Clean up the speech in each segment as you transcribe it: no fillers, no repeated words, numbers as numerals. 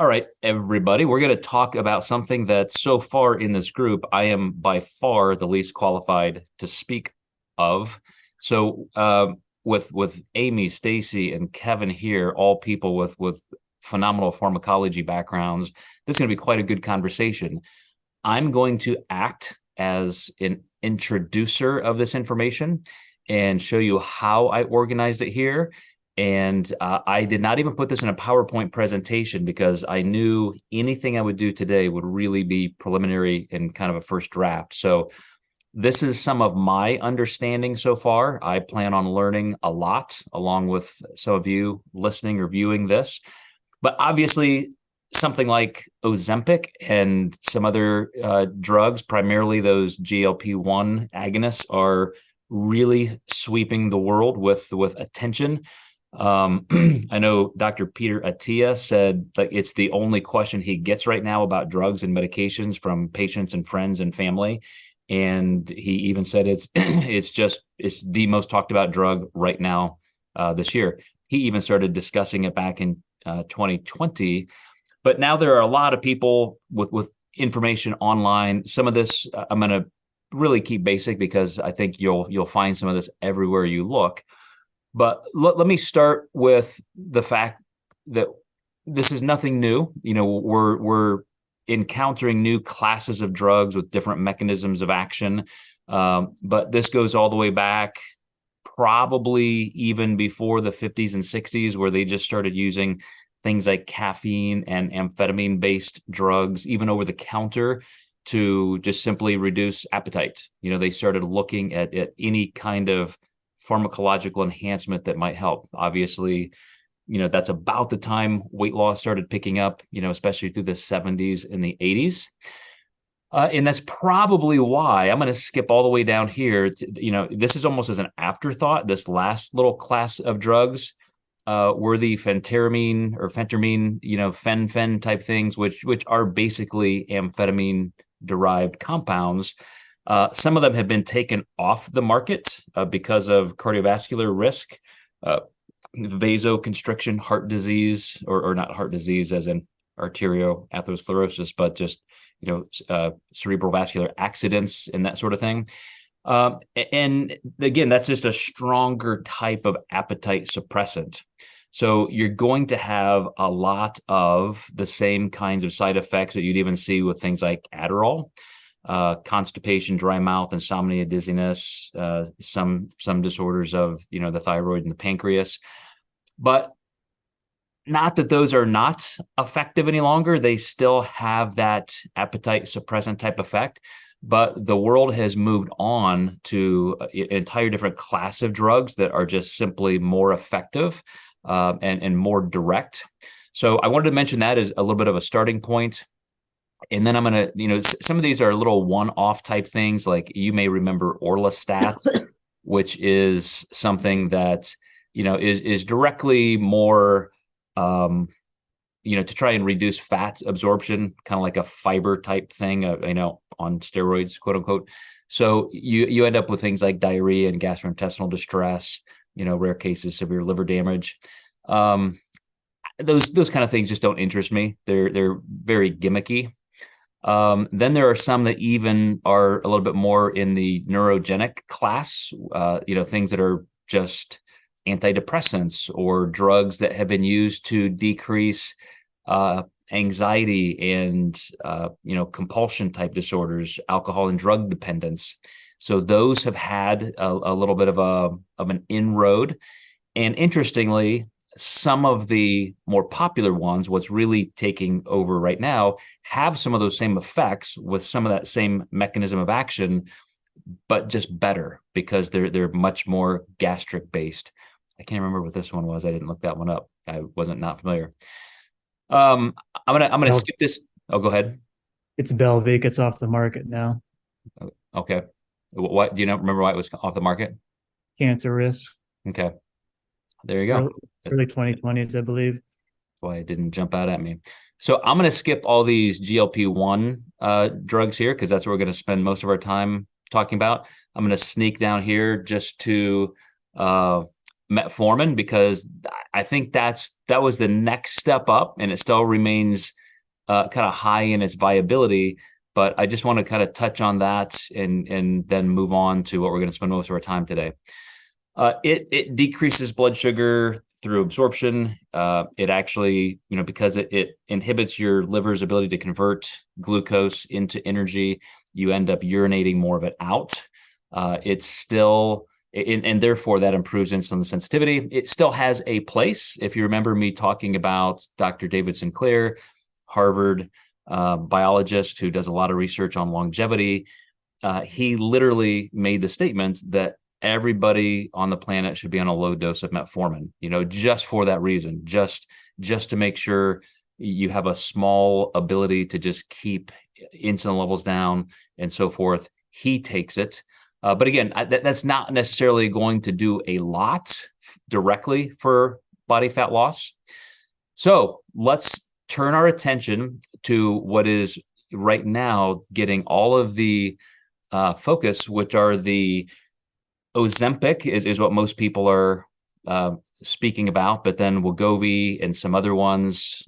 All right, everybody, we're going to talk about something that so far in this group, I am by far the least qualified to speak of. So with Amy, Stacy, and Kevin here, all people with phenomenal pharmacology backgrounds, this is going to be quite a good conversation. I'm going to act as an introducer of this information and show you how I organized it here. And I did not even put this in a PowerPoint presentation because I knew anything I would do today would really be preliminary and kind of a first draft. So this is some of my understanding so far. I plan on learning a lot along with some of you listening or viewing this. But obviously, something like Ozempic and some other drugs, primarily those GLP-1 agonists, are really sweeping the world with attention. I know Dr. Peter Attia said that it's the only question he gets right now about drugs and medications from patients and friends and family. And he even said it's it's the most talked about drug right now this year. He even started discussing it back in 2020. But now there are a lot of people with information online. Some of this I'm going to really keep basic because I think you'll find some of this everywhere you look. But let me start with the fact that this is nothing new. You know, we're encountering new classes of drugs with different mechanisms of action. But this goes all the way back, probably even before the 50s and 60s, where they just started using things like caffeine and amphetamine-based drugs, even over the counter, to just simply reduce appetite. You know, they started looking at any kind of pharmacological enhancement that might help. Obviously, you know, that's about the time weight loss started picking up, you know, especially through the 70s and the 80s. And that's probably why I'm going to skip all the way down here. You know, this is almost as an afterthought. This last little class of drugs were the phentermine or phentermine, you know, fen type things, which are basically amphetamine derived compounds. Some of them have been taken off the market because of cardiovascular risk, vasoconstriction, heart disease, or not heart disease as in arterial-atherosclerosis, but just, you know, cerebral vascular accidents and that sort of thing. And again, that's just a stronger type of appetite suppressant. So you're going to have a lot of the same kinds of side effects that you'd even see with things like Adderall. Constipation, dry mouth, insomnia, dizziness, some disorders of, you know, the thyroid and the pancreas. But not that those are not effective any longer. They still have that appetite suppressant type effect. But the world has moved on to an entire different class of drugs that are just simply more effective and more direct. So I wanted to mention that as a little bit of a starting point. And then I'm going to, you know, some of these are little one-off type things, like you may remember Orlistat, which is something that, you know, is directly more, you know, to try and reduce fat absorption, kind of like a fiber type thing, you know, on steroids, quote unquote. So you end up with things like diarrhea and gastrointestinal distress, you know, rare cases, severe liver damage. Those kind of things just don't interest me. They're very gimmicky. Then there are some that even are a little bit more in the neurogenic class, you know, things that are just antidepressants or drugs that have been used to decrease anxiety and, you know, compulsion type disorders, alcohol and drug dependence. So those have had a little bit of an inroad. And interestingly, some of the more popular ones, what's really taking over right now, have some of those same effects with some of that same mechanism of action, but just better because they're much more gastric based. I can't remember what this one was. I didn't look that one up. I wasn't not familiar. I'm gonna skip this. Oh, go ahead. It's Belvic. It's off the market now. Okay. What do you know? Remember why it was off the market? Cancer risk. Okay. There you go. Early, early 2020s, I believe. Why it didn't jump out at me. So I'm going to skip all these GLP-1 drugs here because that's what we're going to spend most of our time talking about. I'm going to sneak down here just to metformin, because I think that was the next step up, and it still remains kind of high in its viability. But I just want to kind of touch on that and then move on to what we're going to spend most of our time today. It decreases blood sugar through absorption. It actually, because it inhibits your liver's ability to convert glucose into energy, you end up urinating more of it out. It's still, and therefore that improves insulin sensitivity. It still has a place. If you remember me talking about Dr. David Sinclair, Harvard biologist who does a lot of research on longevity, he literally made the statement that everybody on the planet should be on a low dose of metformin, just for that reason, just to make sure you have a small ability to just keep insulin levels down and so forth. He takes it. But again, that's not necessarily going to do a lot directly for body fat loss. So let's turn our attention to what is right now getting all of the focus, which are the Ozempic is what most people are speaking about, but then Wegovy and some other ones,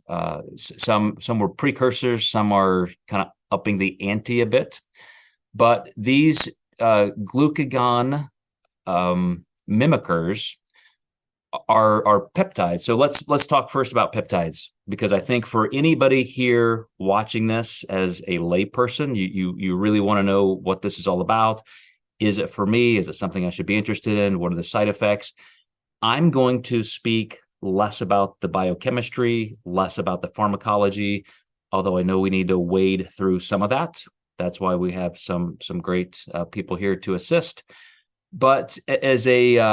some were precursors, some are kind of upping the ante a bit. But these glucagon mimickers are peptides. So let's talk first about peptides, because I think for anybody here watching this as a layperson, you really want to know what this is all about. Is it for me? Is it something I should be interested in? What are the side effects? I'm going to speak less about the biochemistry, less about the pharmacology, although I know we need to wade through some of that. That's why we have some great people here to assist. But as a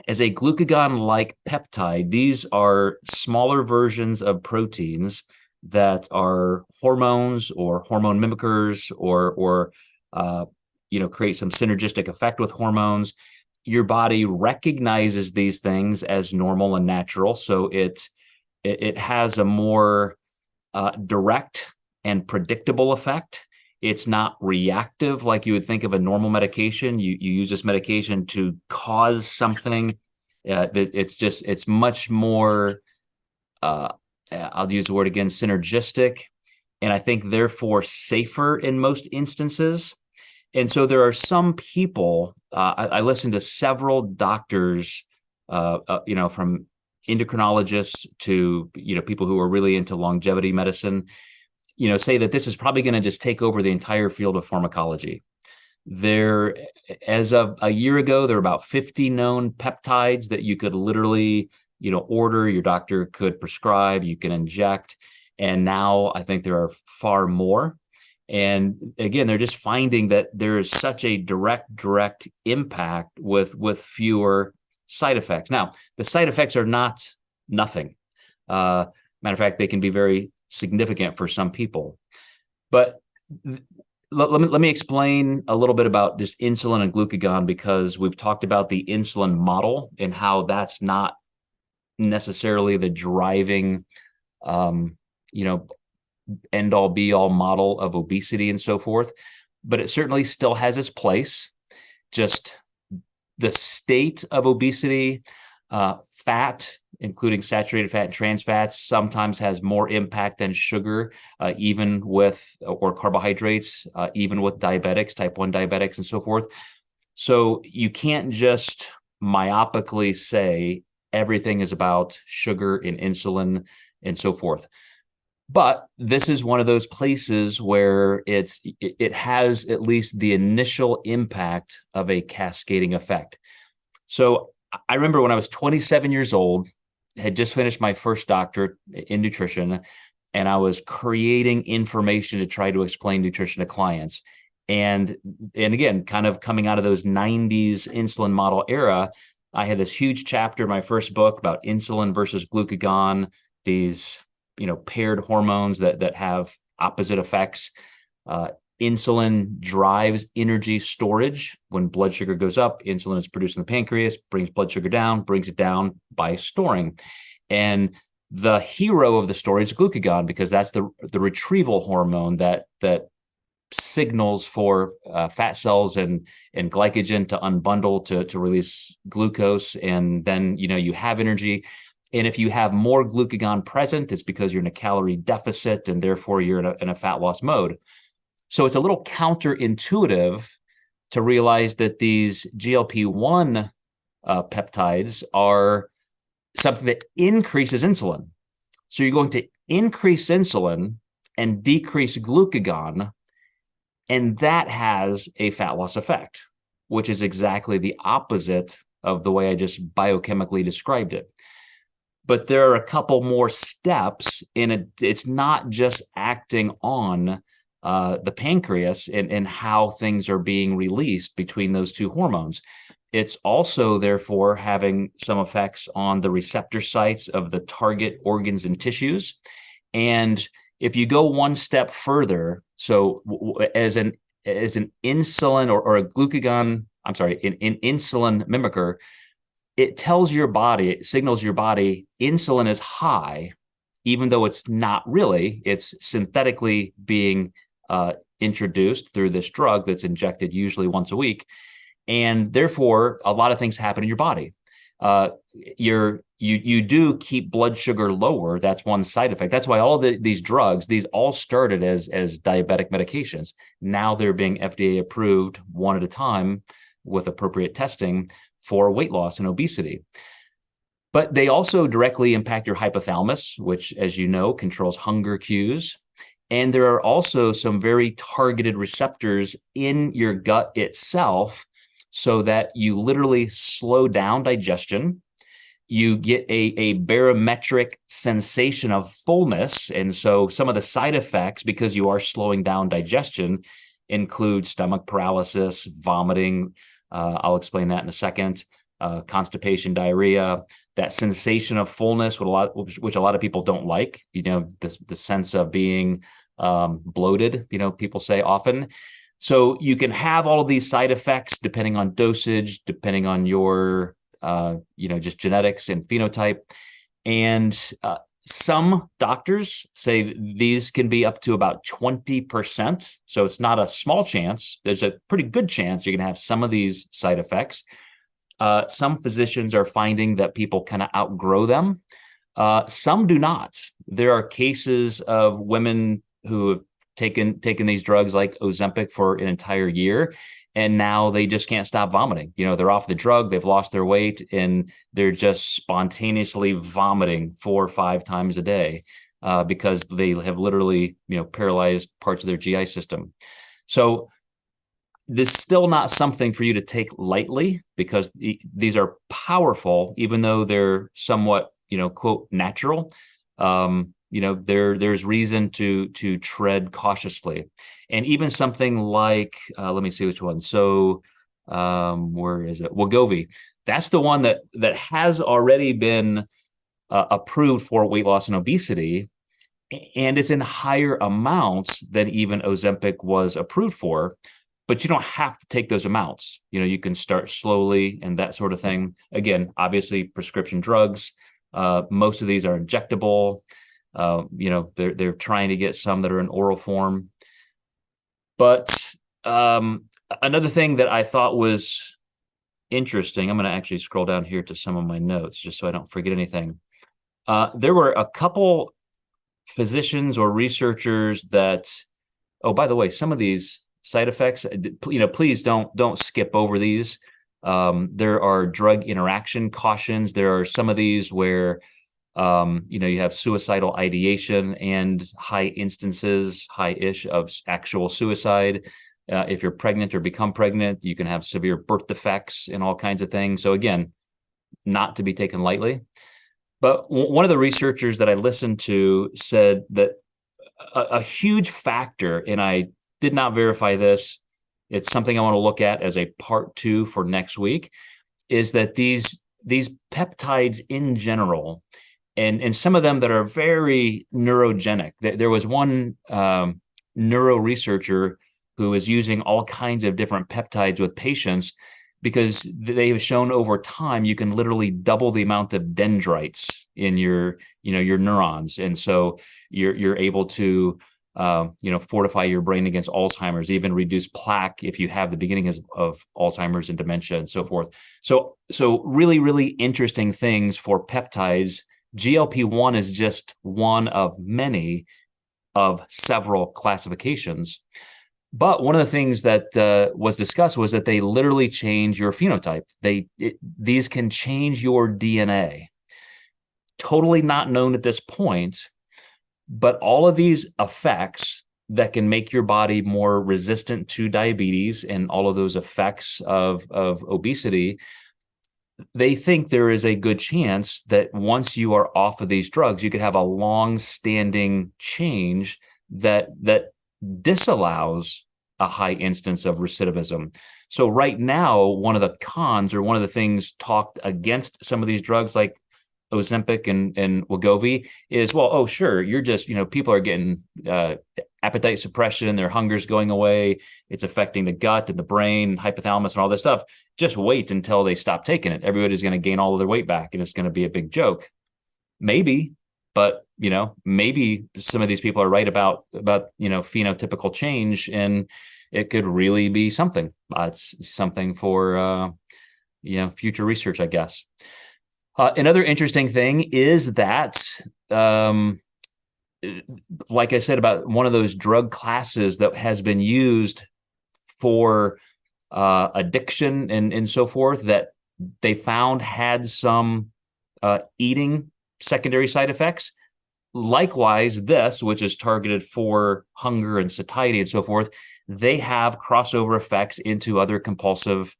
glucagon-like peptide, these are smaller versions of proteins that are hormones or hormone mimickers or create some synergistic effect with hormones. Your body recognizes these things as normal and natural, so it has a more direct and predictable effect. It's not reactive like you would think of a normal medication. You use this medication to cause something. It's much more, I'll use the word again, synergistic, and I think therefore safer in most instances. And so there are some people, I listened to several doctors, from endocrinologists to, people who are really into longevity medicine, say that this is probably going to just take over the entire field of pharmacology. There, as of a year ago, there are about 50 known peptides that you could literally, order, your doctor could prescribe, you can inject. And now I think there are far more. And again, they're just finding that there is such a direct impact with fewer side effects. Now, the side effects are not nothing. Matter of fact, they can be very significant for some people. But let me explain a little bit about just insulin and glucagon, because we've talked about the insulin model and how that's not necessarily the driving, end all be all model of obesity and so forth, but it certainly still has its place. Just the state of obesity, fat, including saturated fat and trans fats, sometimes has more impact than sugar, even with, or carbohydrates, even with diabetics, type 1 diabetics and so forth. So you can't just myopically say everything is about sugar and insulin and so forth. But this is one of those places where it has at least the initial impact of a cascading effect. So I remember when I was 27 years old, had just finished my first doctorate in nutrition, and I was creating information to try to explain nutrition to clients. And again, kind of coming out of those 90s insulin model era, I had this huge chapter in my first book about insulin versus glucagon, these paired hormones that have opposite effects. Insulin drives energy storage. When blood sugar goes up, insulin is produced in the pancreas, brings blood sugar down, brings it down by storing. And the hero of the story is glucagon, because that's the retrieval hormone that signals for fat cells and glycogen to unbundle to release glucose, and then you have energy. And if you have more glucagon present, it's because you're in a calorie deficit, and therefore you're in a fat loss mode. So it's a little counterintuitive to realize that these GLP-1 peptides are something that increases insulin. So you're going to increase insulin and decrease glucagon, and that has a fat loss effect, which is exactly the opposite of the way I just biochemically described it. But there are a couple more steps in it. It's not just acting on the pancreas and how things are being released between those two hormones. It's also, therefore, having some effects on the receptor sites of the target organs and tissues. And if you go one step further, so as an insulin or a glucagon, I'm sorry, an insulin mimicker, it tells your body, it signals your body insulin is high, even though it's not really. It's synthetically being introduced through this drug that's injected usually once a week. And therefore, a lot of things happen in your body. You do keep blood sugar lower. That's one side effect. That's why all these drugs, these all started as diabetic medications. Now they're being FDA approved one at a time with appropriate testing for weight loss and obesity. But they also directly impact your hypothalamus, which, as you know, controls hunger cues. And there are also some very targeted receptors in your gut itself, so that you literally slow down digestion. You get a barometric sensation of fullness. And so some of the side effects, because you are slowing down digestion, include stomach paralysis, vomiting. I'll explain that in a second. Constipation, diarrhea, that sensation of fullness, which a lot of people don't like, the sense of being bloated, people say often. So you can have all of these side effects depending on dosage, depending on your, just genetics and phenotype. And some doctors say these can be up to about 20%. So it's not a small chance. There's a pretty good chance you're going to have some of these side effects. Some physicians are finding that people kind of outgrow them. Some do not. There are cases of women who have taken these drugs like Ozempic for an entire year, and now they just can't stop vomiting. They're off the drug, they've lost their weight, and they're just spontaneously vomiting 4 or 5 times a day because they have literally, paralyzed parts of their GI system. So this is still not something for you to take lightly, because these are powerful, even though they're somewhat, quote, natural. There's reason to tread cautiously. And even something like, let me see which one. So where is it? Wegovy. That's the one that has already been approved for weight loss and obesity. And it's in higher amounts than even Ozempic was approved for. But you don't have to take those amounts. You can start slowly and that sort of thing. Again, obviously, prescription drugs. Most of these are injectable. They're trying to get some that are in oral form. But another thing that I thought was interesting, I'm going to actually scroll down here to some of my notes just so I don't forget anything. There were a couple physicians or researchers that, oh, by the way, some of these side effects, please don't skip over these. There are drug interaction cautions. There are some of these where you have suicidal ideation and high-ish of actual suicide. If you're pregnant or become pregnant, you can have severe birth defects and all kinds of things. So again, not to be taken lightly. But one of the researchers that I listened to said that a huge factor, and I did not verify this, it's something I want to look at as a part 2 for next week, is that these peptides in general, and some of them that are very neurogenic. There was one neuro researcher who is using all kinds of different peptides with patients, because they have shown over time you can literally double the amount of dendrites in your neurons, and so you're able to fortify your brain against Alzheimer's, even reduce plaque if you have the beginnings of Alzheimer's and dementia and so forth. So really, really interesting things for peptides. GLP-1 is just one of many of several classifications. But one of the things that was discussed was that they literally change your phenotype. These can change your DNA. Totally not known at this point, but all of these effects that can make your body more resistant to diabetes and all of those effects of obesity, they think there is a good chance that once you are off of these drugs, you could have a long-standing change that disallows a high instance of recidivism. So right now, one of the cons, or one of the things talked against some of these drugs like Ozempic and Wegovy, is, well, oh, sure, you're just, people are getting appetite suppression, their hunger's going away, it's affecting the gut and the brain, hypothalamus and all this stuff. Just wait until they stop taking it. Everybody's going to gain all of their weight back and it's going to be a big joke. Maybe, but maybe some of these people are right about phenotypical change, and it could really be something. It's something for future research, I guess. Another interesting thing is that, like I said, about one of those drug classes that has been used for addiction and so forth, that they found had some eating secondary side effects. Likewise, this, which is targeted for hunger and satiety and so forth, they have crossover effects into other compulsive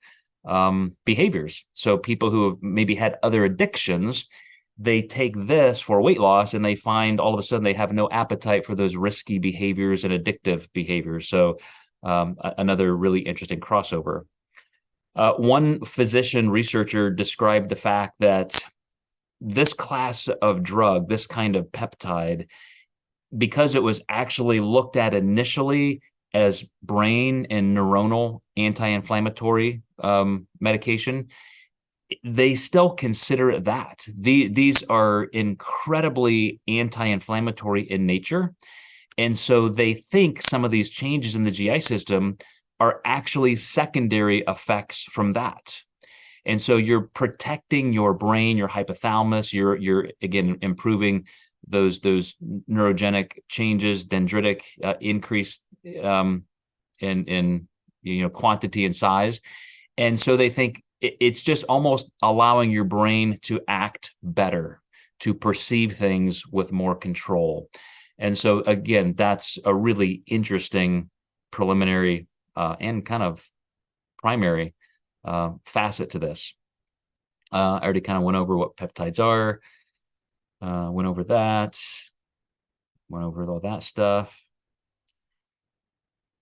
behaviors. So people who have maybe had other addictions, they take this for weight loss and they find all of a sudden they have no appetite for those risky behaviors and addictive behaviors. So another really interesting crossover. One physician researcher described the fact that this class of drug, this kind of peptide, because it was actually looked at initially as brain and neuronal anti-inflammatory medication, they still consider it that. These are incredibly anti-inflammatory in nature. And so they think some of these changes in the GI system are actually secondary effects from that. And so you're protecting your brain, your hypothalamus, you're again improving those neurogenic changes, dendritic increase in quantity and size. And so they think it's just almost allowing your brain to act better, to perceive things with more control. And so again, that's a really interesting preliminary and kind of primary facet to this. I already kind of went over what peptides are, went over that, went over all that stuff.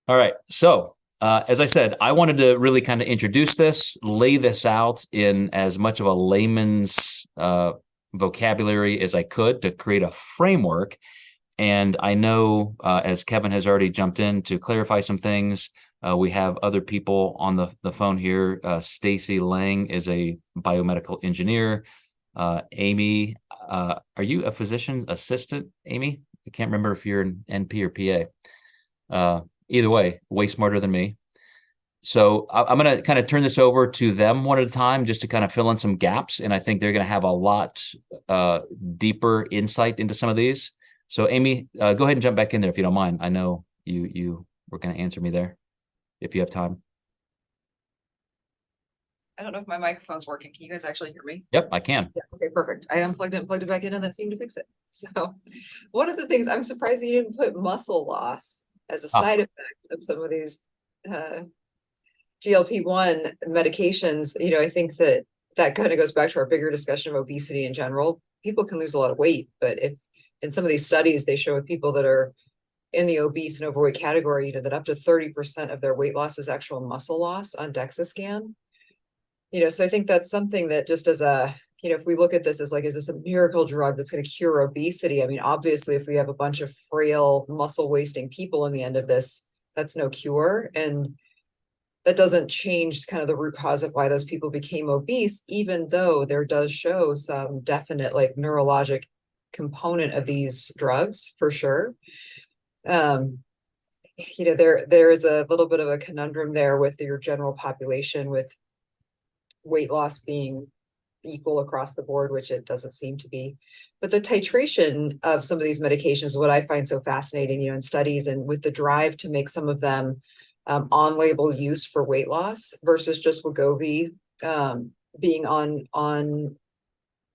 All right, so as I said, I wanted to really kind of introduce this, lay this out in as much of a layman's vocabulary as I could to create a framework. And I know, as Kevin has already jumped in to clarify some things, we have other people on the phone here. Stacy Lang is a biomedical engineer. Amy, are you a physician assistant, Amy? I can't remember if you're an NP or PA. Either way, way smarter than me. So I'm going to kind of turn this over to them one at a time just to kind of fill in some gaps. And I think they're going to have a lot deeper insight into some of these. So Amy, go ahead and jump back in there if you don't mind. I know you were going to answer me there if you have time. I don't know if my microphone's working. Can you guys actually hear me? Yep, I can. Yeah, okay, perfect. I unplugged it and plugged it back in and that seemed to fix it. So one of the things, I'm surprised you didn't put muscle loss as a side effect of some of these GLP-1 medications. I think that kind of goes back to our bigger discussion of obesity in general. People can lose a lot of weight, but if in some of these studies, they show with people that are in the obese and overweight category, that up to 30% of their weight loss is actual muscle loss on DEXA scan. So I think that's something that just as a, if we look at this as like, is this a miracle drug that's going to cure obesity? I mean, obviously, if we have a bunch of frail, muscle wasting people in the end of this, that's no cure. And that doesn't change kind of the root cause of why those people became obese, even though there does show some definite like neurologic component of these drugs for sure. there is a little bit of a conundrum there with your general population, with weight loss being equal across the board, which it doesn't seem to be. But the titration of some of these medications is what I find so fascinating, in studies, and with the drive to make some of them on-label use for weight loss versus just Wegovy being on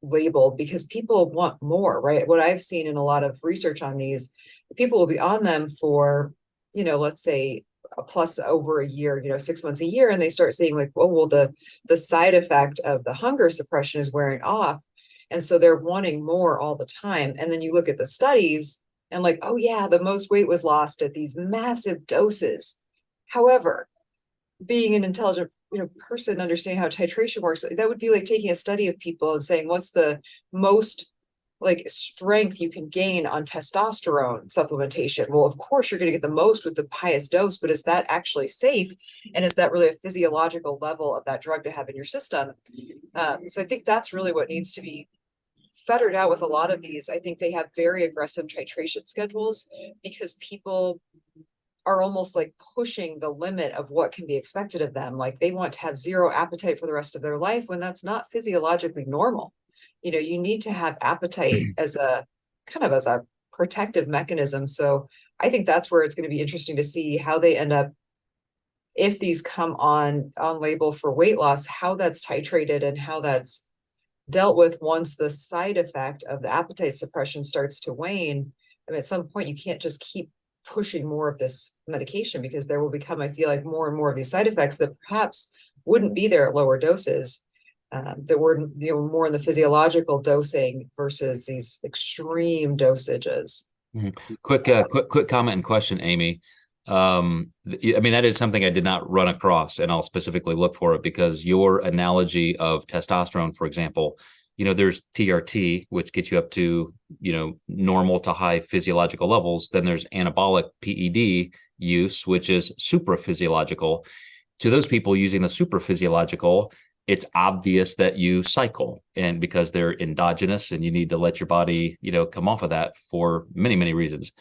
label, because people want more, right? What I've seen in a lot of research on these, people will be on them for, let's say a plus over a year, 6 months, a year, and they start seeing like, well, the side effect of the hunger suppression is wearing off. And so they're wanting more all the time. And then you look at the studies and like, oh yeah, the most weight was lost at these massive doses. However, being an intelligent person, understanding how titration works, that would be like taking a study of people and saying, what's the most like strength you can gain on testosterone supplementation? Well, of course you're going to get the most with the highest dose, but is that actually safe? And is that really a physiological level of that drug to have in your system? So I think that's really what needs to be fettered out with a lot of these. I think they have very aggressive titration schedules because people are almost like pushing the limit of what can be expected of them. Like they want to have zero appetite for the rest of their life when that's not physiologically normal. You need to have appetite as a kind of as a protective mechanism. So I think that's where it's going to be interesting to see how they end up, if these come on label for weight loss, how that's titrated and how that's dealt with once the side effect of the appetite suppression starts to wane. I mean, at some point you can't just keep pushing more of this medication, because there will become, I feel like, more and more of these side effects that perhaps wouldn't be there at lower doses, that were more in the physiological dosing versus these extreme dosages. Quick comment and question, Amy. I mean, that is something I did not run across, and I'll specifically look for it, because your analogy of testosterone, for example, there's TRT, which gets you up to, normal to high physiological levels. Then there's anabolic PED use, which is supraphysiological. To those people using the supraphysiological, it's obvious that you cycle, and because they're endogenous and you need to let your body, come off of that for many, many reasons.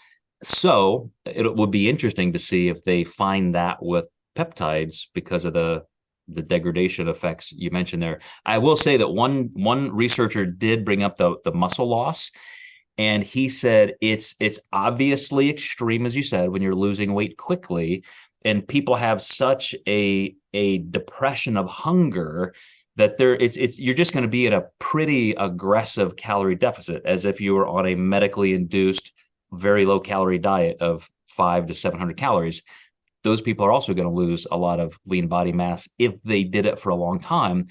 So it would be interesting to see if they find that with peptides because of the degradation effects you mentioned there. I will say that one researcher did bring up the muscle loss, and he said it's obviously extreme, as you said, when you're losing weight quickly, and people have such a depression of hunger that you're just going to be at a pretty aggressive calorie deficit, as if you were on a medically induced very low calorie diet of 500 to 700 calories. Those people are also going to lose a lot of lean body mass if they did it for a long time.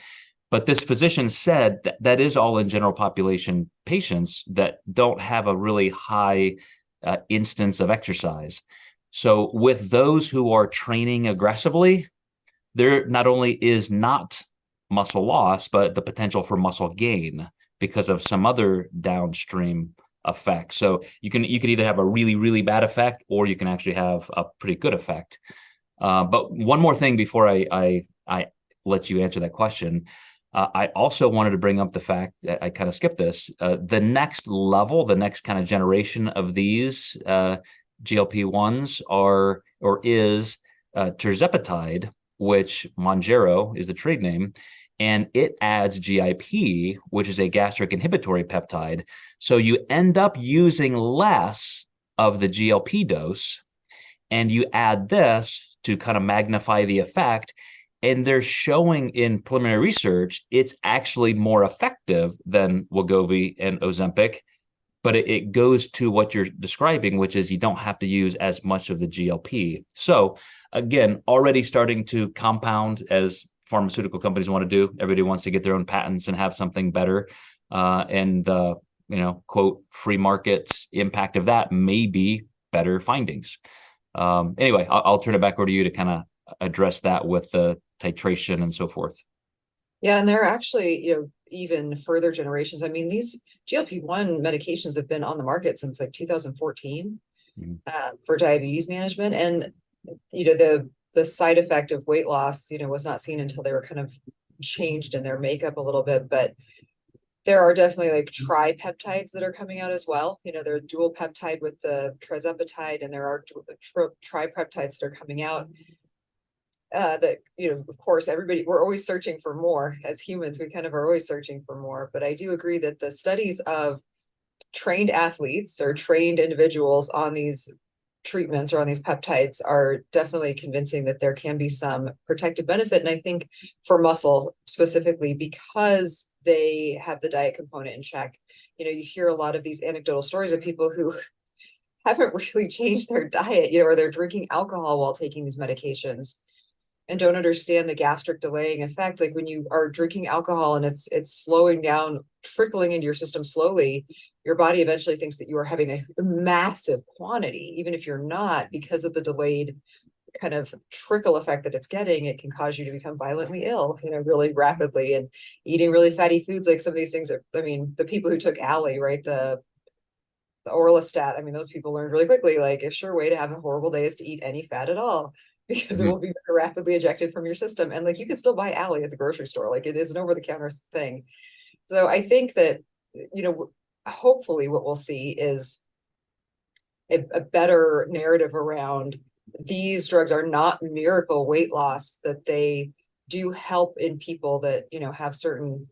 But this physician said that is all in general population patients that don't have a really high instance of exercise. So with those who are training aggressively, there not only is not muscle loss, but the potential for muscle gain because of some other downstream effect. So you can either have a really, really bad effect, or you can actually have a pretty good effect. But one more thing before I let you answer that question. I also wanted to bring up the fact that I kind of skipped this. The next level, the next kind of generation of these GLP-1s is tirzepatide, which Mounjaro is the trade name, and it adds GIP, which is a gastric inhibitory peptide. So you end up using less of the GLP dose, and you add this to kind of magnify the effect. And they're showing in preliminary research, it's actually more effective than Wegovy and Ozempic. But it goes to what you're describing, which is you don't have to use as much of the GLP. So again, already starting to compound, as pharmaceutical companies want to do. Everybody wants to get their own patents and have something better. And the, quote, free market's impact of that may be better findings. Anyway, I'll turn it back over to you to kind of address that with the titration and so forth. Yeah, and there are actually, even further generations. I mean, these GLP-1 medications have been on the market since like 2014 for diabetes management. And, the side effect of weight loss, was not seen until they were kind of changed in their makeup a little bit. But there are definitely like tripeptides that are coming out as well. You know, there are dual peptide with the trizepatide, and there are tripeptides that are coming out. That, you know, of course, we're always searching for more as humans. We kind of are always searching for more. But I do agree that the studies of trained athletes or trained individuals on these treatments or on these peptides are definitely convincing that there can be some protective benefit. And I think for muscle specifically, because they have the diet component in check, you know, you hear a lot of these anecdotal stories of people who haven't really changed their diet, you know, or they're drinking alcohol while taking these medications and don't understand the gastric delaying effect. Like when you are drinking alcohol and it's slowing down, trickling into your system slowly, your body eventually thinks that you are having a massive quantity, even if you're not, because of the delayed kind of trickle effect that it's getting. It can cause you to become violently ill, you know, really rapidly. And eating really fatty foods, like some of these things I mean, the people who took Ali, right, the orlistat, I mean, those people learned really quickly, like a sure way to have a horrible day is to eat any fat at all, because it will be rapidly ejected from your system. And like, you can still buy Ali at the grocery store. Like, it is an over-the-counter thing. So I think that, you know, hopefully what we'll see is a better narrative around these drugs are not miracle weight loss, that they do help in people that, you know, have certain,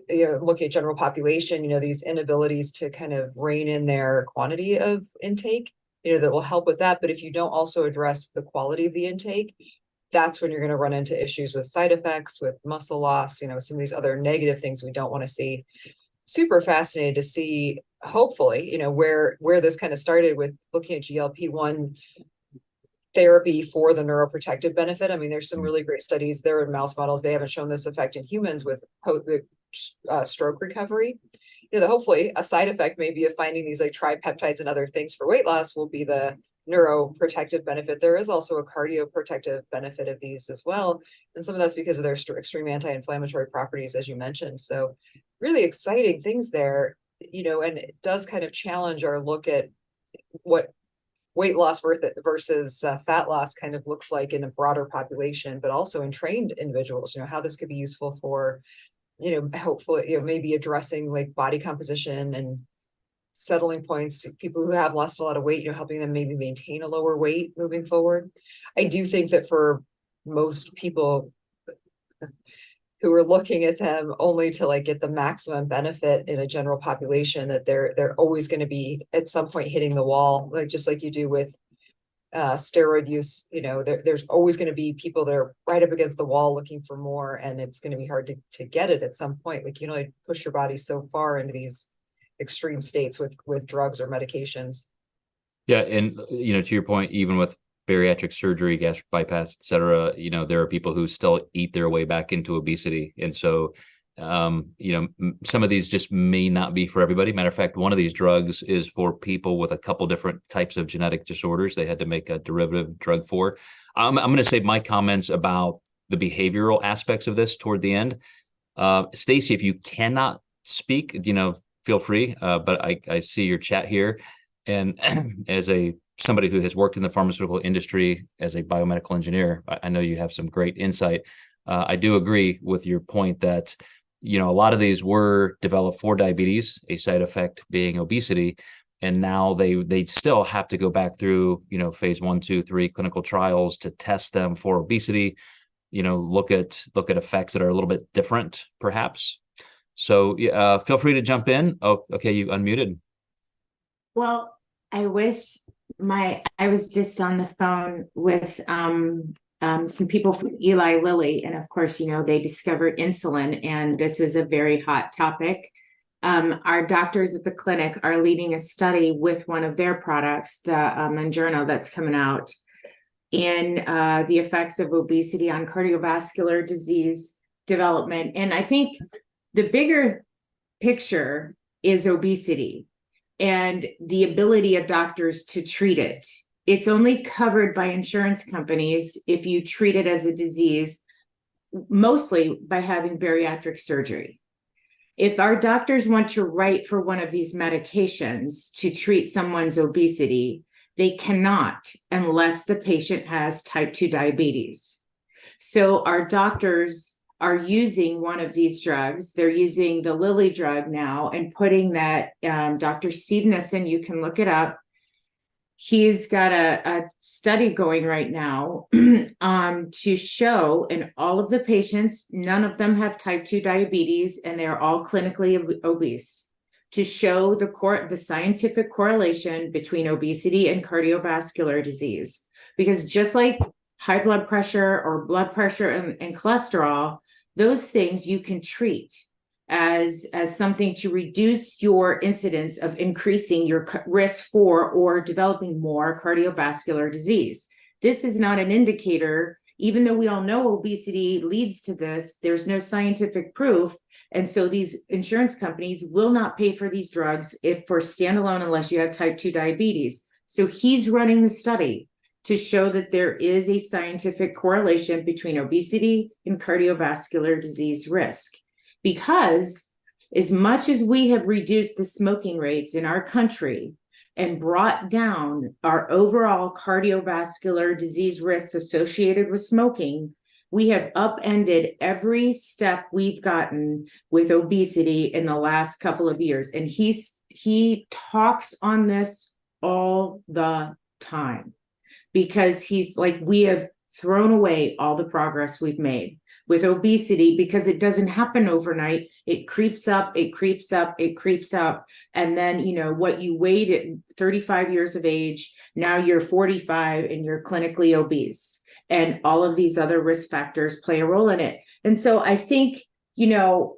you know, looking at general population, you know, these inabilities to kind of rein in their quantity of intake, you know, that will help with that. But if you don't also address the quality of the intake, that's when you're going to run into issues with side effects, with muscle loss, you know, some of these other negative things we don't want to see. Super fascinated to see, hopefully, you know, where this kind of started with looking at GLP-1 therapy for the neuroprotective benefit. I mean, there's some really great studies there in mouse models. They haven't shown this effect in humans with stroke recovery. You know, hopefully a side effect maybe of finding these like tripeptides and other things for weight loss will be the neuroprotective benefit. There is also a cardioprotective benefit of these as well. And some of that's because of their extreme anti-inflammatory properties, as you mentioned. So really exciting things there, you know, and it does kind of challenge our look at what weight loss versus fat loss kind of looks like in a broader population, but also in trained individuals, you know, how this could be useful for, you know, hopefully, you know, maybe addressing like body composition and settling points, people who have lost a lot of weight, you know, helping them maybe maintain a lower weight moving forward. I do think that for most people who are looking at them only to like get the maximum benefit in a general population, that they're always going to be at some point hitting the wall, like just like you do with steroid use. You know, there's always going to be people that are right up against the wall looking for more, and it's going to be hard to get it at some point. Like, you know, push your body so far into these extreme states with drugs or medications. Yeah, and you know, to your point, even with bariatric surgery, gastric bypass, et cetera, you know, there are people who still eat their way back into obesity. And so, you know, some of these just may not be for everybody. Matter of fact, one of these drugs is for people with a couple different types of genetic disorders. They had to make a derivative drug for. I'm going to save my comments about the behavioral aspects of this toward the end. Stacy, if you cannot speak, you know, feel free. But I see your chat here. And as somebody who has worked in the pharmaceutical industry as a biomedical engineer, I know you have some great insight. I do agree with your point that, you know, a lot of these were developed for diabetes, a side effect being obesity, and now they still have to go back through, you know, phase 1, 2, 3 clinical trials to test them for obesity. You know, look at effects that are a little bit different, perhaps. So feel free to jump in. Oh, okay, you unmuted. Well, I wish I was just on the phone with some people from Eli Lilly, and of course, you know, they discovered insulin, and this is a very hot topic. Our doctors at the clinic are leading a study with one of their products, the Mounjaro, that's coming out, in the effects of obesity on cardiovascular disease development. And I think the bigger picture is obesity and the ability of doctors to treat it. It's only covered by insurance companies if you treat it as a disease, mostly by having bariatric surgery. If our doctors want to write for one of these medications to treat someone's obesity, they cannot unless the patient has type 2 diabetes. So our doctors are using one of these drugs. They're using the Lilly drug now and putting that, Dr. Steve Nissen, you can look it up. He's got a study going right now to show in all of the patients, none of them have type 2 diabetes, and they're all clinically obese, to show the scientific correlation between obesity and cardiovascular disease. Because just like high blood pressure or blood pressure and cholesterol, those things you can treat as something to reduce your incidence of increasing your risk for or developing more cardiovascular disease. This is not an indicator, even though we all know obesity leads to this, there's no scientific proof. And so these insurance companies will not pay for these drugs if for standalone unless you have type 2 diabetes. So he's running the study to show that there is a scientific correlation between obesity and cardiovascular disease risk. Because as much as we have reduced the smoking rates in our country and brought down our overall cardiovascular disease risks associated with smoking, we have upended every step we've gotten with obesity in the last couple of years. And he talks on this all the time because he's like, we have thrown away all the progress we've made with obesity because it doesn't happen overnight. It creeps up, it creeps up, it creeps up. And then, you know, what you weighed at 35 years of age, now you're 45 and you're clinically obese. And all of these other risk factors play a role in it. And so I think, you know,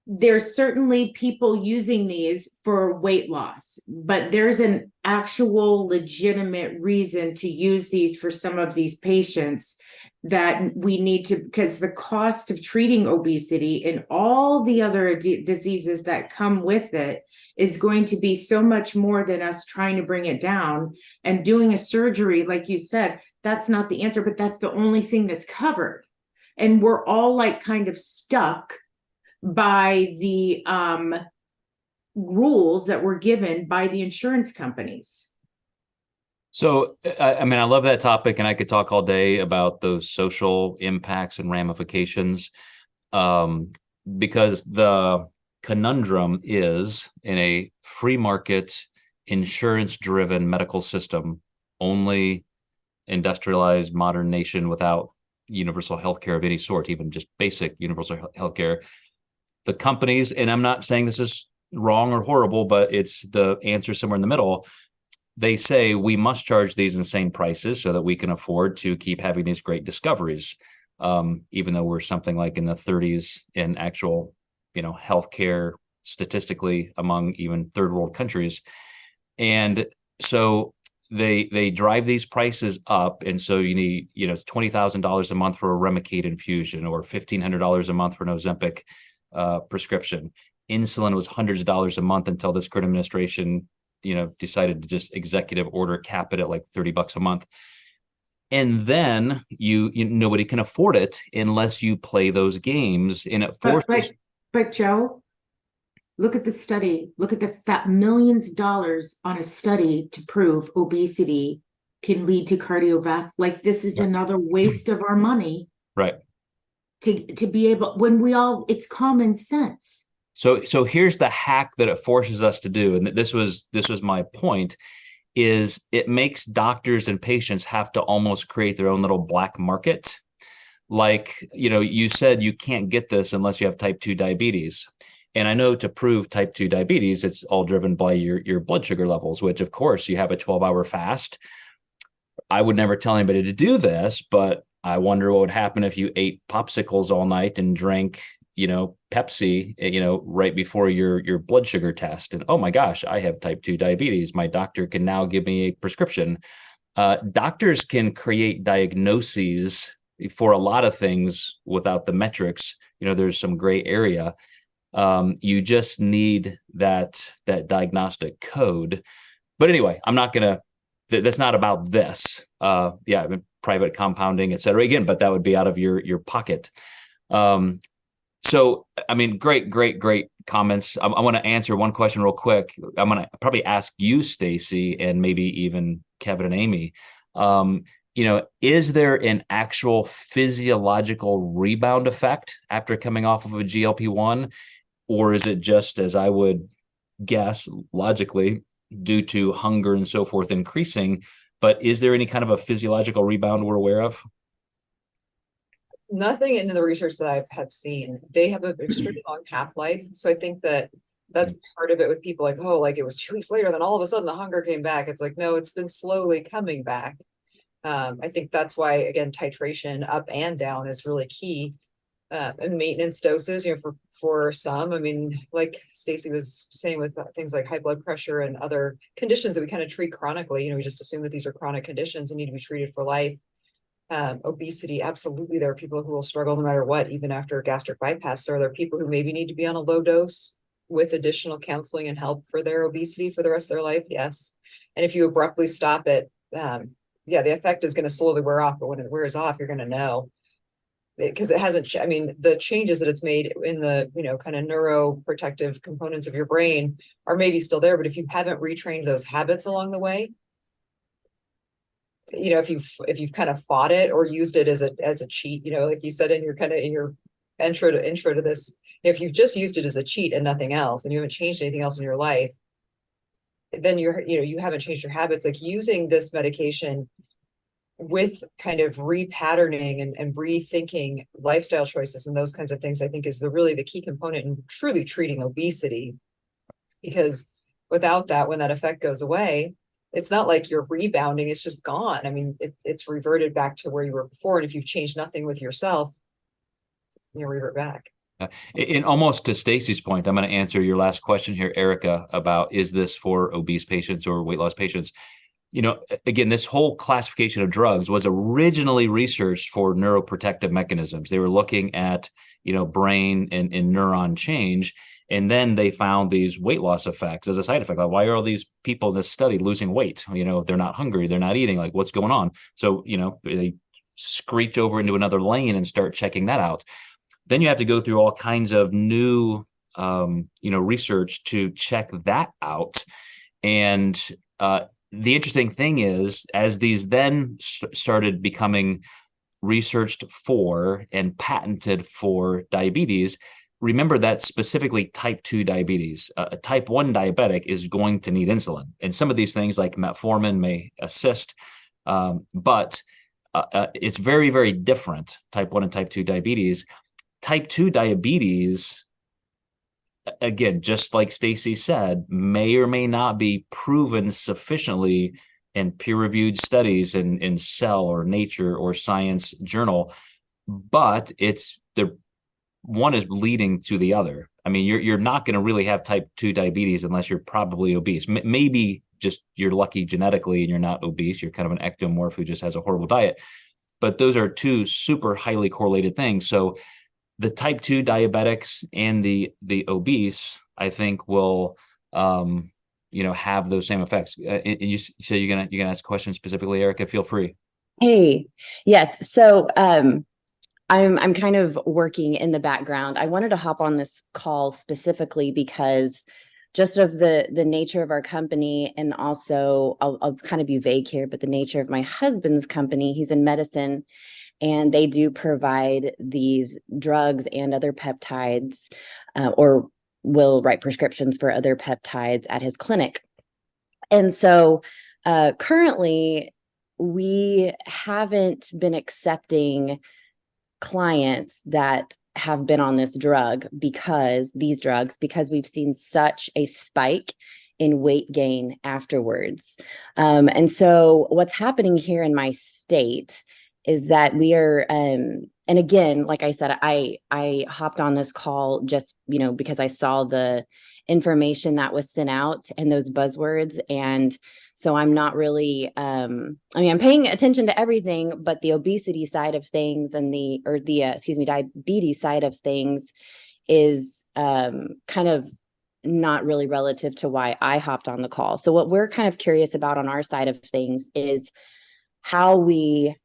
there's certainly people using these for weight loss, but there's an actual legitimate reason to use these for some of these patients that we need to, because the cost of treating obesity and all the other diseases that come with it is going to be so much more than us trying to bring it down. And doing a surgery, like you said, that's not the answer, but that's the only thing that's covered. And we're all like kind of stuck by the rules that were given by the insurance companies. So, I mean, I love that topic, and I could talk all day about those social impacts and ramifications, because the conundrum is in a free market, insurance-driven medical system, only industrialized modern nation without universal healthcare of any sort, even just basic universal healthcare. The companies, and I'm not saying this is wrong or horrible, but it's the answer somewhere in the middle. They say we must charge these insane prices so that we can afford to keep having these great discoveries, even though we're something like in the 30s in actual, you know, healthcare statistically among even third world countries. And so they drive these prices up. And so you need, you know, $20,000 a month for a Remicade infusion or $1,500 a month for an Ozempic prescription. Insulin was hundreds of dollars a month until this current administration, you know, decided to just executive order cap it at like $30 a month. And then you nobody can afford it unless you play those games, and it forces. But Joe, look at the study. Look at the millions of dollars on a study to prove obesity can lead to cardiovascular. Like, this is another waste of our money. Right. To be able, when we all, it's common sense. So here's the hack that it forces us to do, and this was my point, is it makes doctors and patients have to almost create their own little black market. Like, you know, you said you can't get this unless you have type 2 diabetes. And I know to prove type 2 diabetes, it's all driven by your blood sugar levels, which of course you have a 12-hour fast. I would never tell anybody to do this, but I wonder what would happen if you ate popsicles all night and drank, you know, Pepsi, you know, right before your blood sugar test. And oh my gosh, I have type 2 diabetes. My doctor can now give me a prescription. Doctors can create diagnoses for a lot of things without the metrics. You know, there's some gray area. You just need that diagnostic code. But anyway, I'm not going to, that's not about this. Yeah, private compounding, et cetera. Again, but that would be out of your pocket. So, I mean, great comments. I want to answer one question real quick. I'm going to probably ask you, Stacy, and maybe even Kevin and Amy. is there an actual physiological rebound effect after coming off of a GLP-1? Or is it just, as I would guess, logically, due to hunger and so forth increasing? But is there any kind of a physiological rebound we're aware of? Nothing in the research that I have seen. They have an extremely long half-life. So I think that that's part of it with people like, oh, like it was 2 weeks later, then all of a sudden the hunger came back. It's like, no, it's been slowly coming back. I think that's why, again, titration up and down is really key. And maintenance doses, for some, I mean, like Stacy was saying with things like high blood pressure and other conditions that we kind of treat chronically, we just assume that these are chronic conditions and need to be treated for life. Obesity, absolutely. There are people who will struggle no matter what, even after a gastric bypass. So there are people who maybe need to be on a low dose with additional counseling and help for their obesity for the rest of their life. Yes. And if you abruptly stop it, the effect is going to slowly wear off, but when it wears off, you're going to know, because it hasn't, the changes that it's made in the, kind of neuroprotective components of your brain are maybe still there, but if you haven't retrained those habits along the way, if you've kind of fought it or used it as a cheat, like you said in your intro to this, if you've just used it as a cheat and nothing else, and you haven't changed anything else in your life, then you haven't changed your habits. Like using this medication with kind of repatterning and rethinking lifestyle choices and those kinds of things, I think is really the key component in truly treating obesity. Because without that, when that effect goes away, it's not like you're rebounding, it's just gone. I mean, it's reverted back to where you were before. And if you've changed nothing with yourself, you revert back. And almost to Stacy's point, I'm going to answer your last question here, Erica, about is this for obese patients or weight loss patients? Again, this whole classification of drugs was originally researched for neuroprotective mechanisms. They were looking at, brain and neuron change. And then they found these weight loss effects as a side effect. Like, why are all these people in this study losing weight? They're not hungry, they're not eating, like what's going on? So, they screech over into another lane and start checking that out. Then you have to go through all kinds of new, research to check that out. And the interesting thing is, as these then started becoming researched for and patented for diabetes, remember that specifically type 2 diabetes, a type 1 diabetic is going to need insulin. And some of these things like metformin may assist, but it's very, very different, type 1 and type 2 diabetes. Type 2 diabetes, again, just like Stacy said, may or may not be proven sufficiently in peer-reviewed studies in Cell or Nature or Science journal, but one is leading to the other. I mean, you're not going to really have type 2 diabetes unless you're probably obese. Maybe just you're lucky genetically and you're not obese. You're kind of an ectomorph who just has a horrible diet. But those are two super highly correlated things. So the type 2 diabetics and the obese, I think, will have those same effects. And you say you're gonna ask questions specifically, Erica. Feel free. Hey, yes. So I'm kind of working in the background. I wanted to hop on this call specifically because just of the nature of our company, and also I'll kind of be vague here, but the nature of my husband's company, he's in medicine, and they do provide these drugs and other peptides, or will write prescriptions for other peptides at his clinic. And so currently we haven't been accepting clients that have been on this drug because we've seen such a spike in weight gain afterwards. And so what's happening here in my state is that we are, and again, like I said, I hopped on this call just, because I saw the information that was sent out and those buzzwords. And so I'm not really, I'm paying attention to everything, but the obesity side of things and diabetes side of things is kind of not really relative to why I hopped on the call. So what we're kind of curious about on our side of things is how we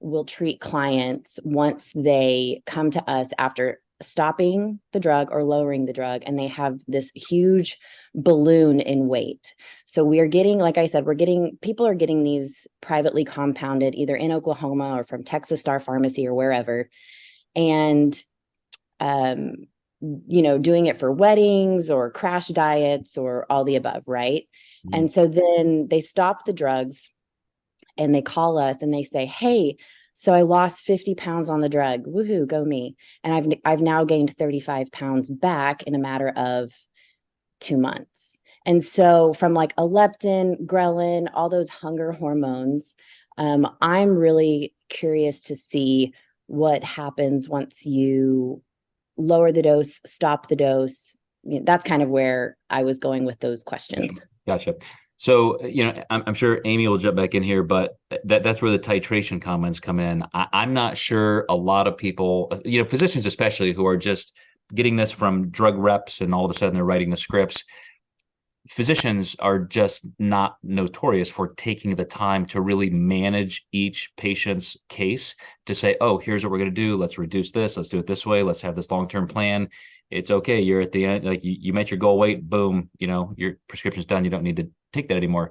will treat clients once they come to us after stopping the drug or lowering the drug, and they have this huge balloon in weight. So we are getting, like I said, people are getting these privately compounded either in Oklahoma or from Texas Star Pharmacy or wherever, and doing it for weddings or crash diets or all the above, right? Mhm. And so then they stop the drugs and they call us and they say, hey, so I lost 50 pounds on the drug. Woohoo, go me. And I've now gained 35 pounds back in a matter of 2 months. And so from like a leptin, ghrelin, all those hunger hormones, I'm really curious to see what happens once you lower the dose, stop the dose. That's kind of where I was going with those questions. Gotcha. So, I'm sure Amy will jump back in here, but that's where the titration comments come in. I'm not sure a lot of people, physicians especially, who are just getting this from drug reps and all of a sudden they're writing the scripts. Physicians are just not notorious for taking the time to really manage each patient's case to say, oh, here's what we're going to do. Let's reduce this. Let's do it this way. Let's have this long-term plan. It's okay. You're at the end, like you met your goal weight, boom, your prescription's done. You don't need to take that anymore.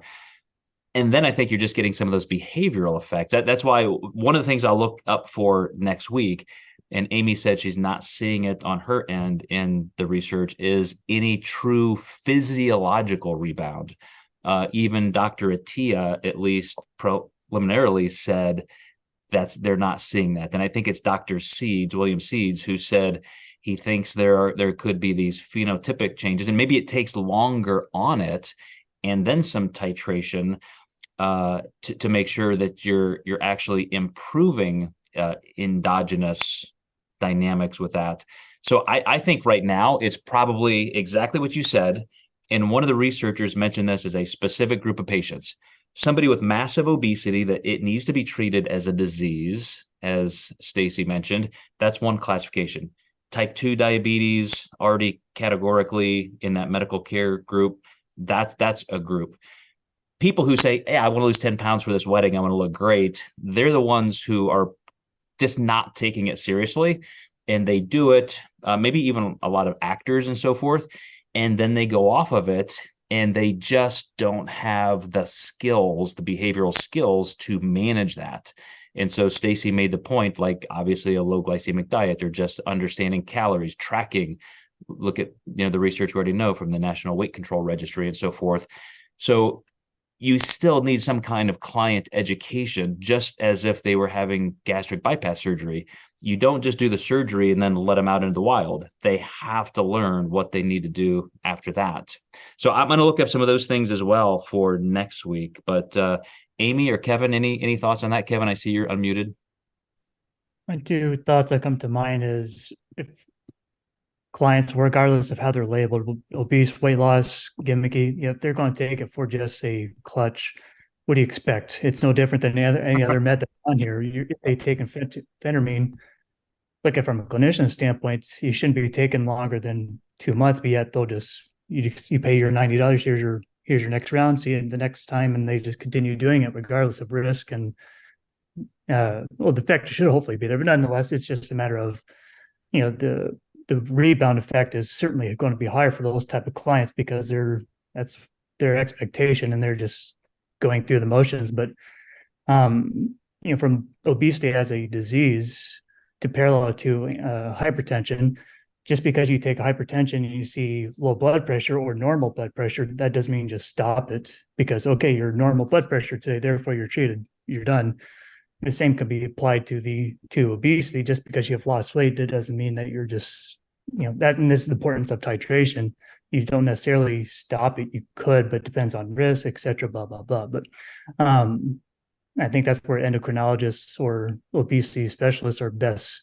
And then I think you're just getting some of those behavioral effects. That's why one of the things I'll look up for next week, and Amy said she's not seeing it on her end in the research, is any true physiological rebound. Even Dr. Attia, at least preliminarily, said they're not seeing that. And I think it's Dr. William Seeds, who said he thinks there could be these phenotypic changes, and maybe it takes longer on it, and then some titration to make sure that you're actually improving endogenous dynamics with that. So I think right now it's probably exactly what you said. And one of the researchers mentioned this as a specific group of patients, somebody with massive obesity, that it needs to be treated as a disease, as Stacy mentioned. That's one classification. Type 2 diabetes, already categorically in that medical care group, that's a group. People who say, hey, I want to lose 10 pounds for this wedding, I want to look great, they're the ones who are just not taking it seriously. And they do it, maybe even a lot of actors and so forth, and then they go off of it and they just don't have the skills, the behavioral skills to manage that. And so Stacy made the point, like obviously a low glycemic diet, or just understanding calories, tracking, look at the research we already know from the National Weight Control Registry and so forth. So you still need some kind of client education, just as if they were having gastric bypass surgery. You don't just do the surgery and then let them out into the wild. They have to learn what they need to do after that. So I'm going to look up some of those things as well for next week. But Amy or Kevin, any thoughts on that? Kevin, I see you're unmuted. My two thoughts that come to mind is, if clients, regardless of how they're labeled, obese, weight loss, gimmicky, if they're going to take it for just a clutch, what do you expect? It's no different than any other med that's on here. If they take phentermine, look at from a clinician standpoint, you shouldn't be taking longer than 2 months, but yet they'll you pay your $90. Here's your next round. See you the next time, and they just continue doing it regardless of risk. And the effect should hopefully be there, but nonetheless, it's just a matter of the rebound effect is certainly going to be higher for those type of clients, because that's their expectation and they're just going through the motions. But from obesity as a disease to parallel to hypertension, just because you take hypertension and you see low blood pressure or normal blood pressure, that doesn't mean just stop it because, okay, your normal blood pressure today, therefore you're treated, you're done. The same could be applied to obesity. Just because you have lost weight, that doesn't mean that you're just, that, and this is the importance of titration. You don't necessarily stop it. You could, but it depends on risk, et cetera, blah, blah, blah. But I think that's where endocrinologists or obesity specialists are best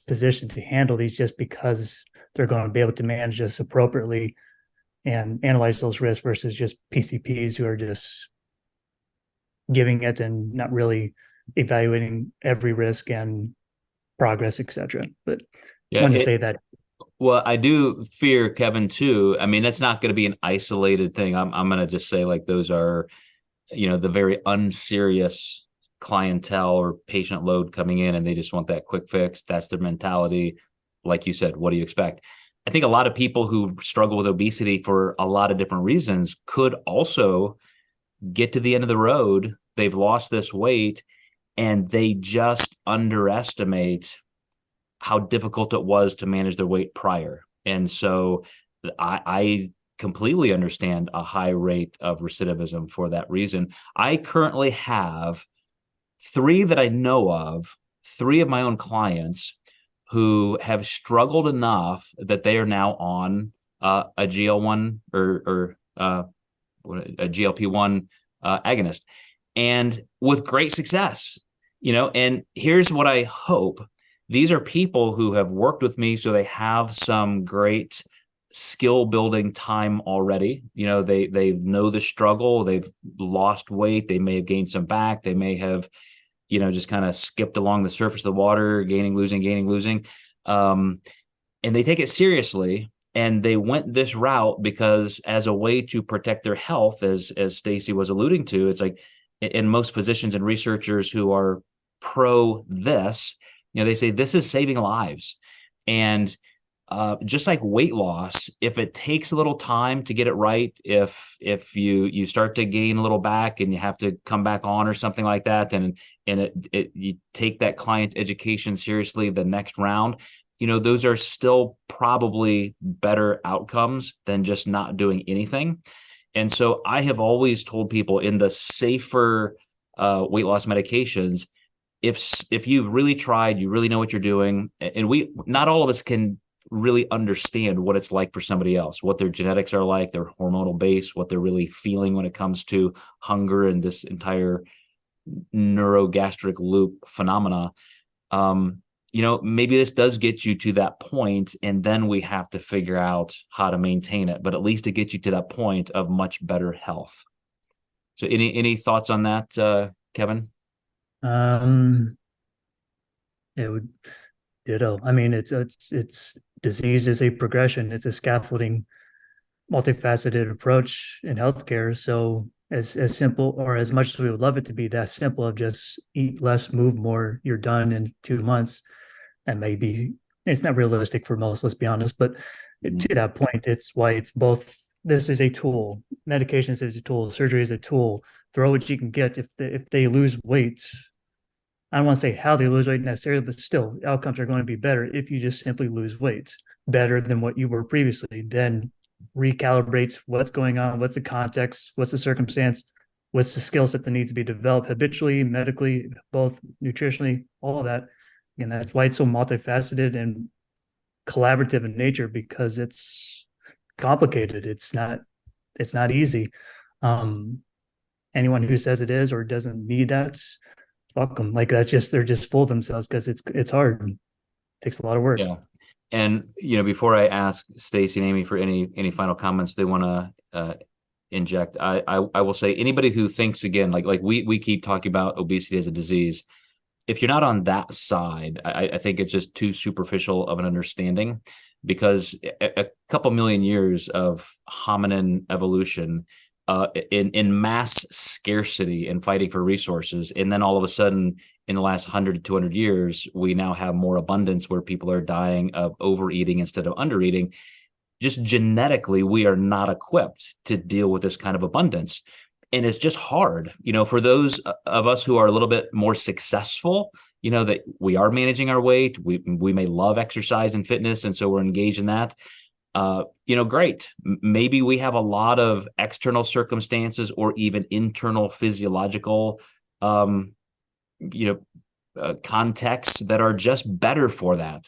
positioned to handle these, just because they're going to be able to manage this appropriately and analyze those risks versus just PCPs who are just giving it and not really evaluating every risk and progress, etc. But I wanted to say that. Well, I do fear, Kevin, too. I mean, it's not going to be an isolated thing. I'm going to just say, like, those are, the very unserious clientele or patient load coming in and they just want that quick fix. That's their mentality. Like you said, what do you expect? I think a lot of people who struggle with obesity for a lot of different reasons could also get to the end of the road. They've lost this weight and they just underestimate how difficult it was to manage their weight prior. And so I completely understand a high rate of recidivism for that reason. I currently have three that I know of, three of my own clients who have struggled enough that they are now on a GL1 or a GLP-1 agonist, and with great success, and here's what I hope. These are people who have worked with me, so they have some great skill building time already. They know the struggle. They've lost weight. They may have gained some back. They may have, just kind of skipped along the surface of the water, gaining, losing. And they take it seriously. And they went this route because as a way to protect their health, as Stacy was alluding to, it's like, and most physicians and researchers who are pro this, they say this is saving lives. And just like weight loss, if it takes a little time to get it right, if you start to gain a little back and you have to come back on or something like that, and you take that client education seriously the next round, those are still probably better outcomes than just not doing anything. And so I have always told people in the safer weight loss medications, if you've really tried, you really know what you're doing, and not all of us can really understand what it's like for somebody else, what their genetics are like, their hormonal base, what they're really feeling when it comes to hunger and this entire neurogastric loop phenomena. Maybe this does get you to that point, and then we have to figure out how to maintain it, but at least it gets you to that point of much better health. So any thoughts on that, Kevin? It would ditto. I mean, it's disease is a progression. It's a scaffolding, multifaceted approach in healthcare. So as simple, or as much as we would love it to be that simple, of just eat less, move more, you're done in 2 months. And maybe it's not realistic for most, let's be honest, but to that point, it's why it's both. This is a tool, medications is a tool, surgery is a tool. Throw what you can get. If they lose weight, I don't want to say how they lose weight necessarily, but still outcomes are going to be better if you just simply lose weight better than what you were previously. Then recalibrate what's going on, what's the context, what's the circumstance, what's the skill set that needs to be developed habitually, medically, both nutritionally, all of that. And that's why it's so multifaceted and collaborative in nature, because it's complicated. It's not easy. Anyone who says it is or doesn't need that, fuck them. Like they're just full of themselves, because it's hard. It takes a lot of work. Yeah. And before I ask Stacy and Amy for any final comments they want to inject, I will say anybody who thinks, again, like we keep talking about obesity as a disease, if you're not on that side, I think it's just too superficial of an understanding, because a couple million years of hominin evolution in mass scarcity and fighting for resources, and then all of a sudden in the last 100 to 200 years, we now have more abundance where people are dying of overeating instead of undereating. Just genetically, we are not equipped to deal with this kind of abundance. And it's just hard, for those of us who are a little bit more successful, that we are managing our weight. We may love exercise and fitness, and so we're engaged in that. Great. Maybe we have a lot of external circumstances or even internal physiological, contexts that are just better for that.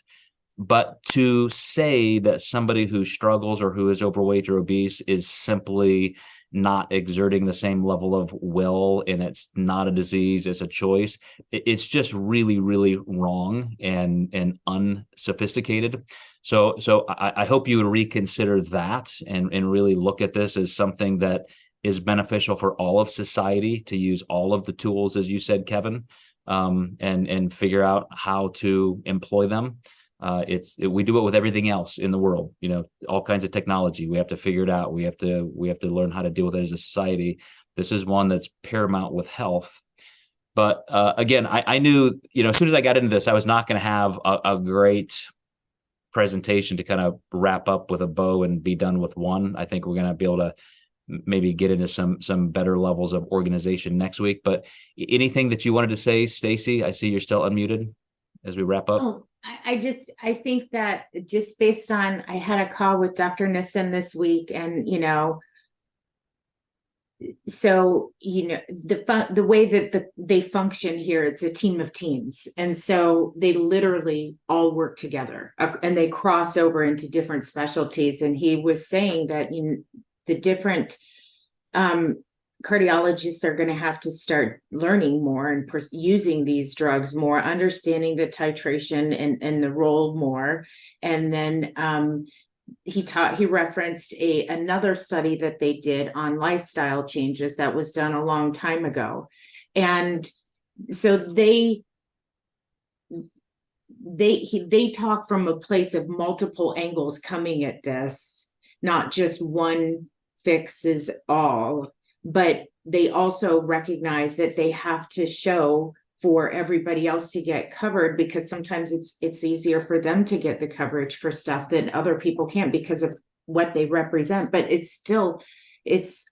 But to say that somebody who struggles or who is overweight or obese is simply not exerting the same level of will, and it's not a disease, it's a choice, it's just really, really wrong and unsophisticated. So I hope you would reconsider that and really look at this as something that is beneficial for all of society, to use all of the tools, as you said, Kevin, and figure out how to employ them. We do it with everything else in the world, all kinds of technology. We have to figure it out. We have to learn how to deal with it as a society. This is one that's paramount with health. But again, I knew, as soon as I got into this, I was not going to have a great presentation to kind of wrap up with a bow and be done with one. I think we're going to be able to maybe get into some better levels of organization next week. But anything that you wanted to say, Stacy? I see you're still unmuted as we wrap up. Oh, I think that just based on, I had a call with Dr. Nissen this week, and, so, the way that they function here, it's a team of teams. And so they literally all work together, and they cross over into different specialties. And he was saying that, the different cardiologists are going to have to start learning more and using these drugs more, understanding the titration and the role more. And then he referenced another study that they did on lifestyle changes that was done a long time ago. And so they talk from a place of multiple angles coming at this, not just one fixes all, but they also recognize that they have to show for everybody else to get covered, because sometimes it's easier for them to get the coverage for stuff that other people can't because of what they represent. But it's still, there's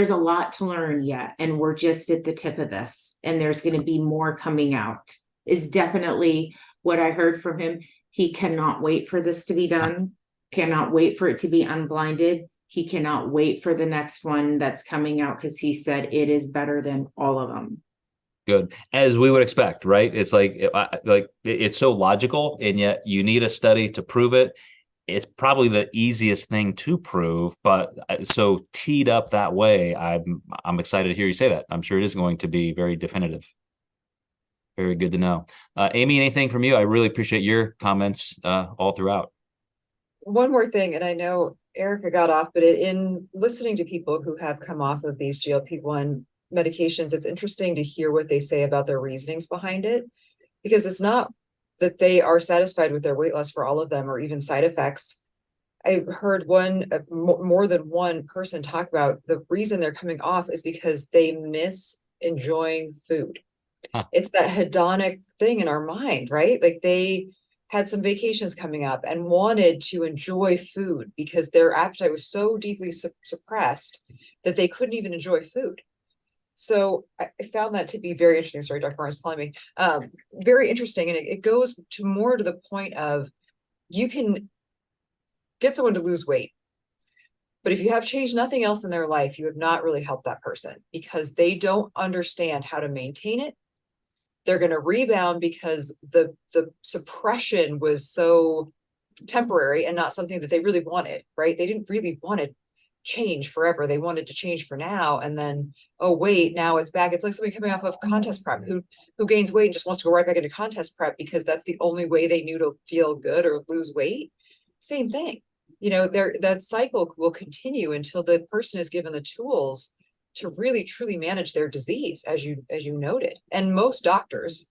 a lot to learn yet, and we're just at the tip of this, and there's going to be more coming out, is definitely what I heard from him. He cannot wait for this to be done, cannot wait for it to be unblinded. He cannot wait for the next one that's coming out, because he said it is better than all of them. Good, as we would expect, right? It's like it's so logical, and yet you need a study to prove it. It's probably the easiest thing to prove, but so teed up that way, I'm excited to hear you say that. I'm sure it is going to be very definitive. Very good to know. Amy, anything from you? I really appreciate your comments all throughout. One more thing, and I know Erica got off, but in listening to people who have come off of these GLP-1 medications, it's interesting to hear what they say about their reasonings behind it, because it's not that they are satisfied with their weight loss for all of them or even side effects. I heard more than one person talk about the reason they're coming off is because they miss enjoying food. Huh. It's that hedonic thing in our mind, right? Like they had some vacations coming up and wanted to enjoy food because their appetite was so deeply suppressed that they couldn't even enjoy food. So I found that to be very interesting. Sorry, Dr. Morris calling me. Very interesting. And it goes to more to the point of, you can get someone to lose weight, but if you have changed nothing else in their life, you have not really helped that person, because they don't understand how to maintain it. They're going to rebound because the suppression was so temporary and not something that they really wanted, right? They didn't really want to change forever. They wanted to change for now. And then, oh, wait, now it's back. It's like somebody coming off of contest prep who gains weight and just wants to go right back into contest prep because that's the only way they knew to feel good or lose weight. Same thing. That cycle will continue until the person is given the tools to really truly manage their disease, as you noted. And most doctors,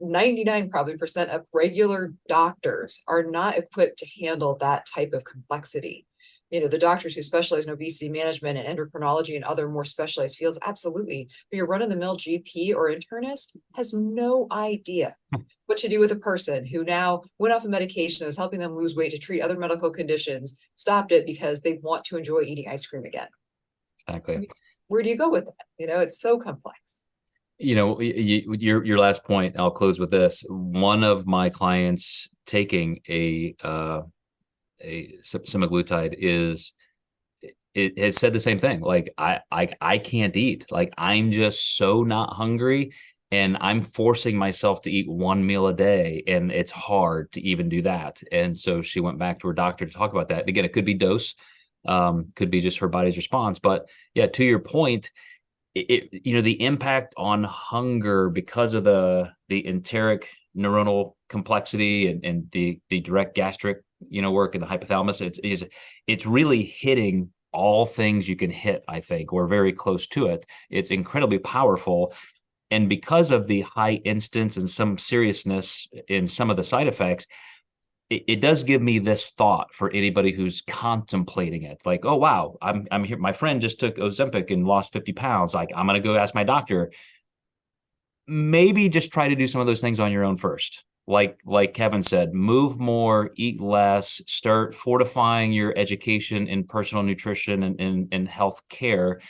99% probably of regular doctors, are not equipped to handle that type of complexity. The doctors who specialize in obesity management and endocrinology and other more specialized fields, absolutely. But your run-of-the-mill GP or internist has no idea what to do with a person who now went off a medication that was helping them lose weight to treat other medical conditions, stopped it because they want to enjoy eating ice cream again. Exactly. I mean, where do you go with that? It's so complex. Your last point, I'll close with this. One of my clients taking a semaglutide it has said the same thing. Like I can't eat. Like I'm just so not hungry, and I'm forcing myself to eat one meal a day, and it's hard to even do that. And so she went back to her doctor to talk about that. And again, it could be dose, could be just her body's response. But yeah, to your point, the impact on hunger because of the enteric neuronal complexity and the direct gastric work in the hypothalamus, it's really hitting all things you can hit. I think we're very close to it. It's incredibly powerful, and because of the high incidence and some seriousness in some of the side effects, it does give me this thought for anybody who's contemplating it. Like, oh, wow, I'm here. My friend just took Ozempic and lost 50 pounds. Like, I'm going to go ask my doctor. Maybe just try to do some of those things on your own first. Like Kevin said, move more, eat less, start fortifying your education in personal nutrition and health care.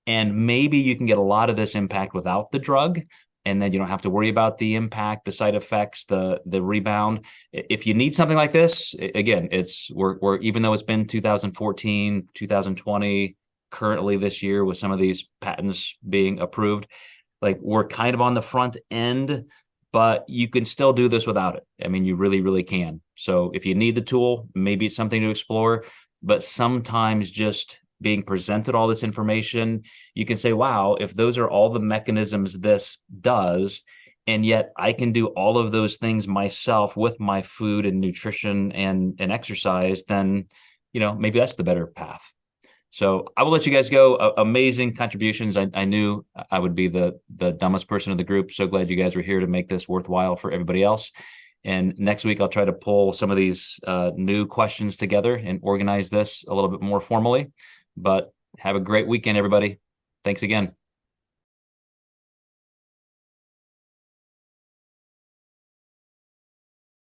And maybe you can get a lot of this impact without the drug. And then you don't have to worry about the impact, the side effects, the rebound. If you need something like this, again, we're even though it's been 2014, 2020, currently this year with some of these patents being approved, like we're kind of on the front end, but you can still do this without it. I mean, you really, really can. So if you need the tool, maybe it's something to explore, but sometimes just being presented all this information, you can say, wow, if those are all the mechanisms this does, and yet I can do all of those things myself with my food and nutrition and exercise, then, maybe that's the better path. So I will let you guys go. Amazing contributions. I knew I would be the dumbest person in the group. So glad you guys were here to make this worthwhile for everybody else. And next week, I'll try to pull some of these new questions together and organize this a little bit more formally. But have a great weekend, everybody. Thanks again.